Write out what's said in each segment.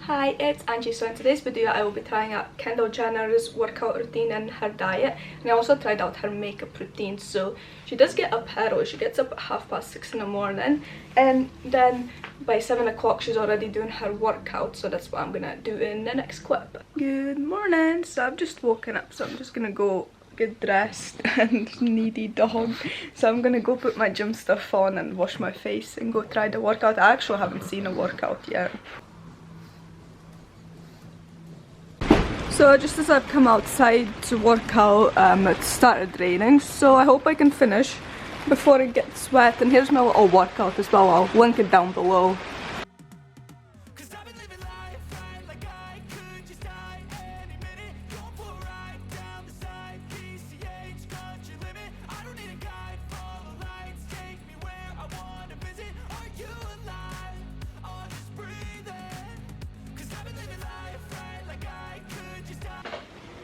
Hi, it's Angie. So in today's video I will be trying out Kendall Jenner's workout routine and her diet, and I also tried out her makeup routine. So she does get up early. She gets up at 6:30 in the morning, and then by 7 o'clock she's already doing her workout. So that's what I'm gonna do in the next clip. Good morning. So I've just woken up, so I'm just gonna go get dressed and needy dog. So I'm gonna go put my gym stuff on and wash my face and go try the workout. I actually haven't seen a workout yet. So just as I've come outside to work out, it started raining, so I hope I can finish before it gets wet. And here's my little workout as well. I'll link it down below.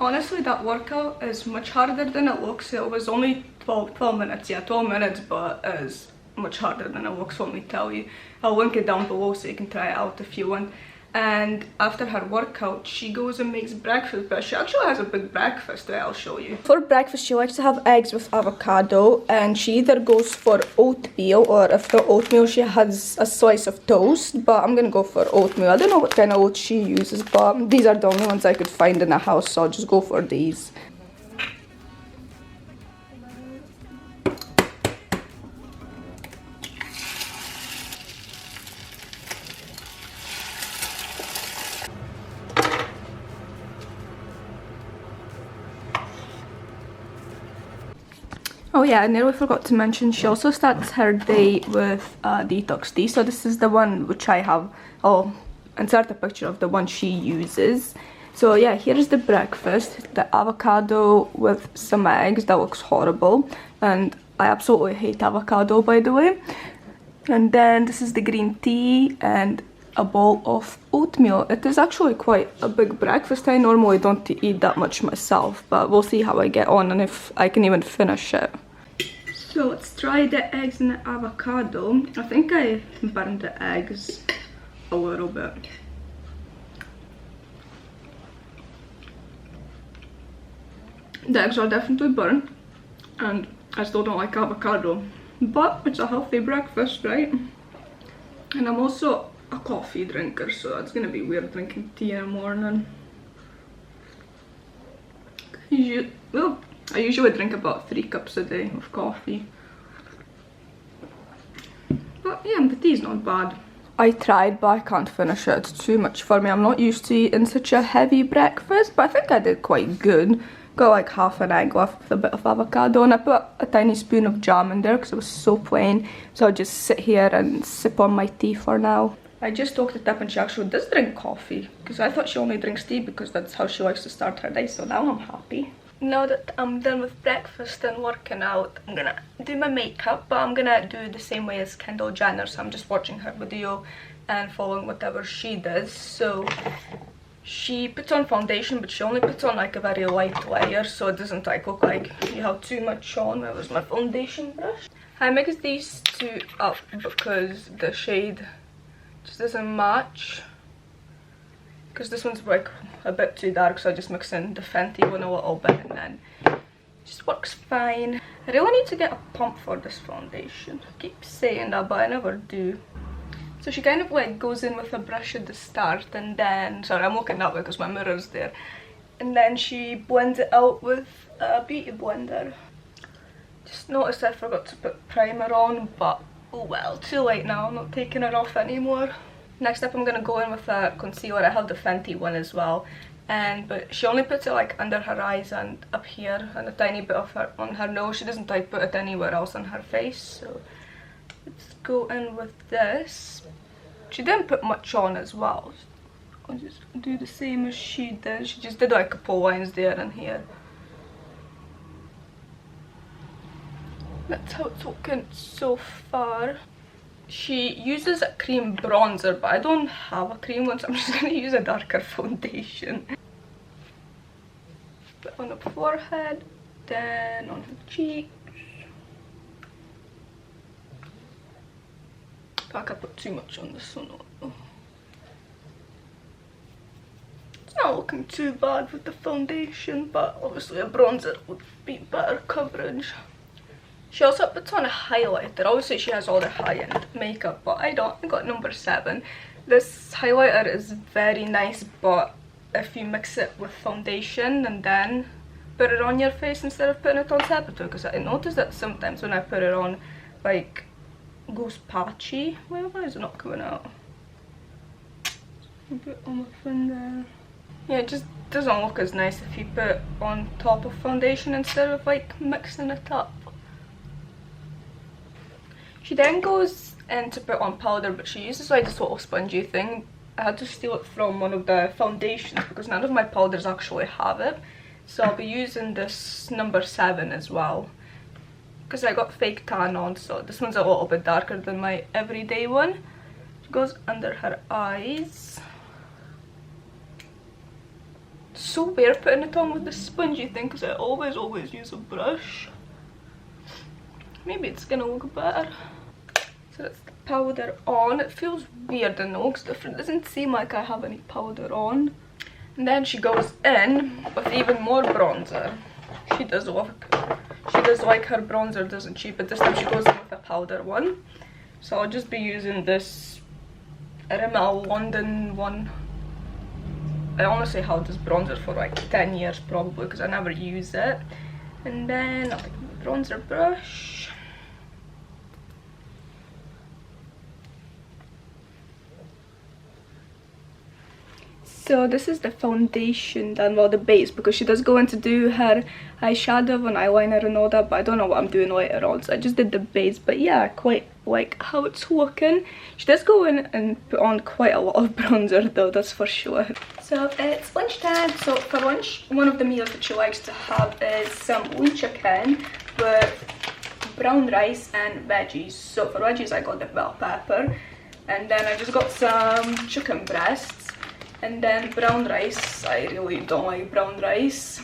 Honestly, that workout is much harder than it looks. It was only 12 minutes, yeah, 12 minutes, but it is much harder than it looks, let me tell you. I'll link it down below so you can try it out if you want. And after her workout, she goes and makes breakfast, but she actually has a big breakfast that I'll show you. For breakfast, she likes to have eggs with avocado, and she either goes for oatmeal, or if the oatmeal, she has a slice of toast, but I'm gonna go for oatmeal. I don't know what kind of oats she uses, but these are the only ones I could find in the house, so I'll just go for these. Oh yeah, I nearly forgot to mention, she also starts her day with detox tea. So this is the one which I have. I'll insert a picture of the one she uses. So yeah, here's the breakfast. The avocado with some eggs. That looks horrible, and I absolutely hate avocado, by the way. And then this is the green tea and a bowl of oatmeal. It is actually quite a big breakfast. I normally don't eat that much myself, but we'll see how I get on and if I can even finish it. So let's try the eggs and the avocado. I think I burned the eggs a little bit. The eggs are definitely burnt, and I still don't like avocado, but it's a healthy breakfast, right? And I'm also a coffee drinker, so it's gonna be weird drinking tea in the morning. Well, I usually drink about 3 cups a day of coffee. But yeah, the tea's not bad. I tried, but I can't finish it. It's too much for me. I'm not used to eating such a heavy breakfast, but I think I did quite good. Got like half an egg left with a bit of avocado, and I put a tiny spoon of jam in there because it was so plain. So I'll just sit here and sip on my tea for now. I just looked it up and she actually does drink coffee, because I thought she only drinks tea because that's how she likes to start her day, so now I'm happy. Now that I'm done with breakfast and working out, I'm gonna do my makeup, but I'm gonna do the same way as Kendall Jenner, so I'm just watching her video and following whatever she does. So she puts on foundation, but she only puts on like a very light layer, so it doesn't like look like you have too much on. Where was my foundation brush? I mix these two up because the shade just doesn't match, because this one's like a bit too dark, so I just mix in the Fenty one a little bit, and then it just works fine. I really need to get a pump for this foundation. I keep saying that, but I never do. So she kind of like goes in with a brush at the start, and then, sorry, I'm looking that way because my mirror's there, and then she blends it out with a beauty blender. Just noticed I forgot to put primer on, but oh well, too late now. I'm not taking it off anymore. Next up, I'm gonna go in with a concealer. I have the Fenty one as well, but she only puts it like under her eyes and up here, and a tiny bit of her on her nose. She doesn't like put it anywhere else on her face. So let's go in with this. She didn't put much on as well. I'll just do the same as she did. She just did like a couple lines there and here. That's how it's looking so far. She uses a cream bronzer, but I don't have a cream one, so I'm just going to use a darker foundation. Put on the forehead, then on her cheeks. I put too much on this one. looking too bad with the foundation, but obviously a bronzer would be better coverage. She also puts on a highlighter. Obviously she has all the high-end makeup, but I don't. I got number 7. This highlighter is very nice, but if you mix it with foundation and then put it on your face instead of putting it on separately, because I noticed that sometimes when I put it on, like, goes patchy. Why is it not coming out? A bit on my finger. Yeah, it just doesn't look as nice if you put it on top of foundation instead of like mixing it up. She then goes in to put on powder, but she uses like this little spongy thing. I had to steal it from one of the foundations because none of my powders actually have it. So I'll be using this number 7 as well, because I got fake tan on, so this one's a little bit darker than my everyday one. It goes under her eyes. It's so weird putting it on with this spongy thing because I always use a brush. Maybe it's gonna look better. So that's the powder on. It feels weird and it looks different. It doesn't seem like I have any powder on. And then she goes in with even more bronzer. She does like her bronzer, doesn't she? But this time she goes in with a powder one. So I'll just be using this Rimmel London one. I honestly had this bronzer for like 10 years probably because I never use it. And then I'll take my bronzer brush. So this is the foundation done, well, the base, because she does go in to do her eyeshadow and eyeliner and all that, but I don't know what I'm doing later on, so I just did the base. But yeah, I quite like how it's looking. She does go in and put on quite a lot of bronzer though, that's for sure. So it's lunchtime, so for lunch, one of the meals that she likes to have is some lean chicken with brown rice and veggies. So for veggies I got the bell pepper, and then I just got some chicken breasts. And then brown rice. I really don't like brown rice.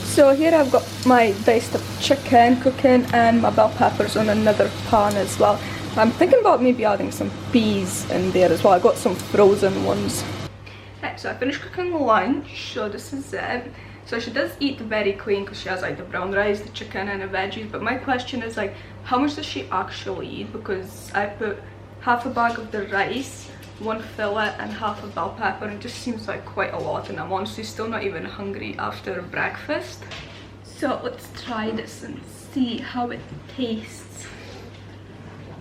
So here I've got my base of chicken cooking and my bell peppers on another pan as well. I'm thinking about maybe adding some peas in there as well. I got some frozen ones. Right, so I finished cooking lunch, so this is it. So she does eat very clean because she has like the brown rice, the chicken and the veggies. But my question is like, how much does she actually eat? Because I put half a bag of the rice, 1 fillet and half a bell pepper, and it just seems like quite a lot, and I'm honestly still not even hungry after breakfast. So let's try this and see how it tastes.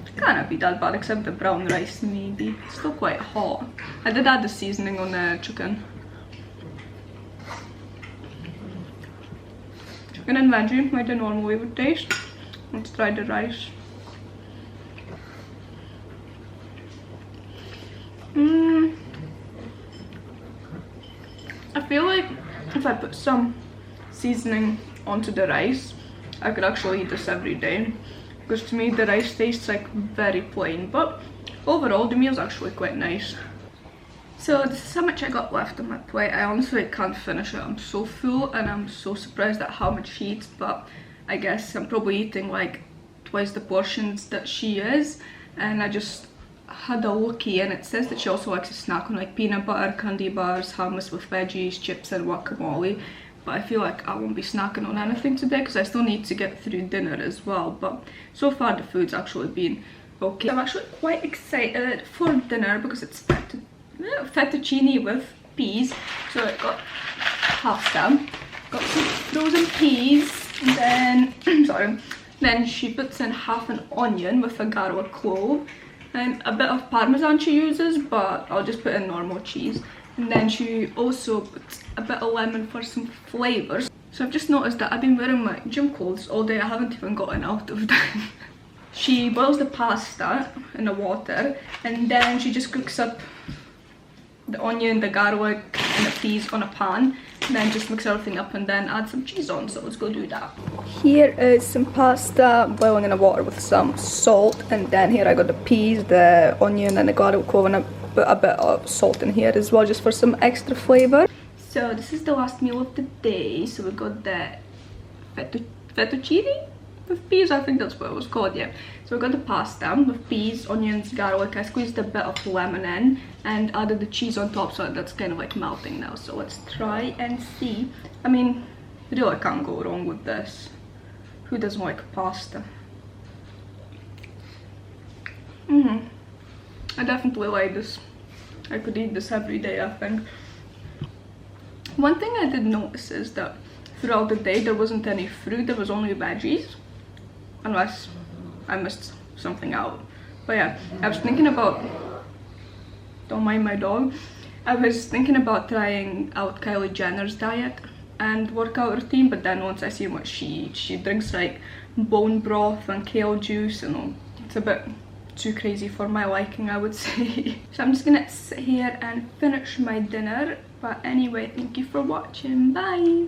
It cannot be that bad except the brown rice maybe. It's still quite hot. I did add the seasoning on the chicken. Chicken and veggie like the normal way would taste. Let's try the rice. I feel like if I put some seasoning onto the rice, I could actually eat this every day, because to me the rice tastes like very plain, but overall the meal's actually quite nice. So this is how much I got left on my plate. I honestly can't finish it. I'm so full and I'm so surprised at how much she eats, but I guess I'm probably eating like twice the portions that she is. And I just had a lookie and it says that she also likes to snack on like peanut butter, candy bars, hummus with veggies, chips and guacamole. But I feel like I won't be snacking on anything today because I still need to get through dinner as well. But so far the food's actually been okay. I'm actually quite excited for dinner because it's fettuccine with peas. So I got pasta, got some frozen peas, and then sorry, then she puts in half an onion with a garlic clove and a bit of parmesan she uses, but I'll just put in normal cheese. And then she also puts a bit of lemon for some flavours. So I've just noticed that I've been wearing my gym clothes all day. I haven't even gotten out of them. She boils the pasta in the water and then she just cooks up the onion, the garlic and the peas on a pan, and then just mix everything up and then add some cheese on. So let's go do that. Here is some pasta boiling in the water with some salt, and then here I got the peas, the onion and the garlic clove, and I put a bit of salt in here as well just for some extra flavour. So this is the last meal of the day. So we got the fettuccine with peas, I think that's what it was called, yeah. So I got the pasta with peas, onions, garlic. I squeezed a bit of lemon in and added the cheese on top, so that's kind of like melting now. So let's try and see. I mean, really can't go wrong with this. Who doesn't like pasta? I definitely like this. I could eat this every day, I think. One thing I did notice is that throughout the day there wasn't any fruit, there was only veggies. Unless I missed something out. But yeah, I was thinking about, don't mind my dog, I was thinking about trying out Kylie Jenner's diet and workout routine, but then once I see what she eats, she drinks like bone broth and kale juice, and it's a bit too crazy for my liking, I would say. So I'm just gonna sit here and finish my dinner. But anyway, thank you for watching. Bye!